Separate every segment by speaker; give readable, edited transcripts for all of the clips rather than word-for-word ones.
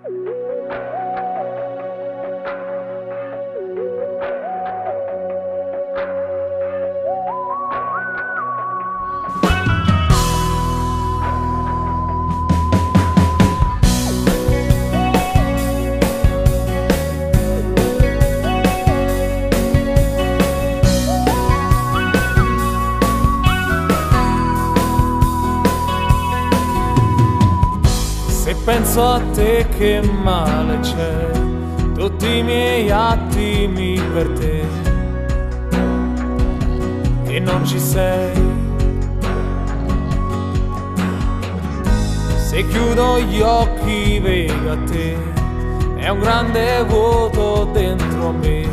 Speaker 1: Se penso a te che male c'è, tutti i miei attimi per te, e non ci sei. Se chiudo gli occhi vedo a te, è un grande vuoto dentro me.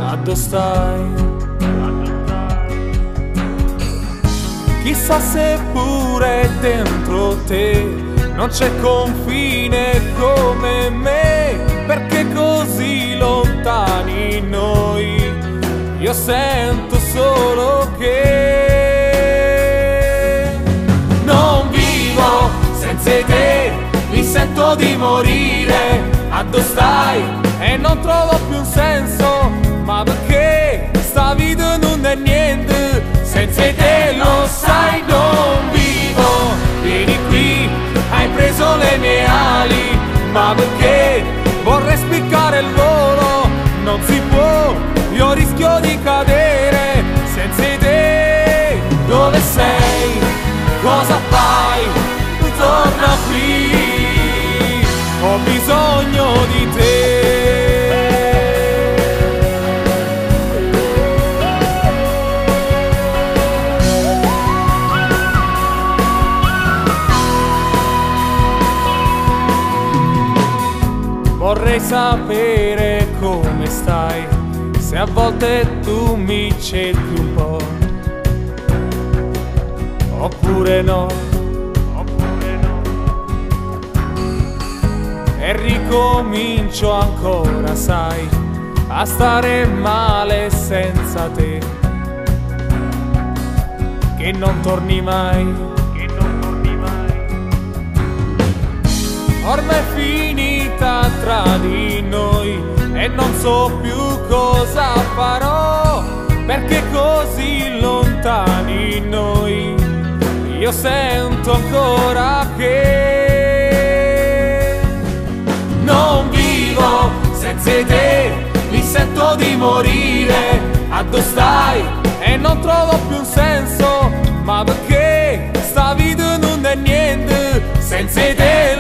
Speaker 1: Addo stai? Chissà se pure dentro te non c'è confine come me, perché così lontani noi. Io sento solo che non vivo senza te, mi sento di morire. Addo stai? E non trovo più un senso, ma perché sta vita non è niente senza te, lo sai, non vivo. Vieni qui, hai preso le mie ali, ma perché vorrei spiccare il volo, non si può, io rischio di cadere senza te. Dove sei? Cosa fai? Torna qui, ho bisogno di te. Vorrei sapere come stai, se a volte tu mi cerchi un po', oppure no, e ricomincio ancora, sai, a stare male senza te, che non torni mai. Ormai è finita tra di noi e non so più cosa farò, perché così lontani noi. Io sento ancora che non vivo senza te, mi sento di morire. Addo stai? E non trovo più un senso, ma perché sta vita non è niente senza te.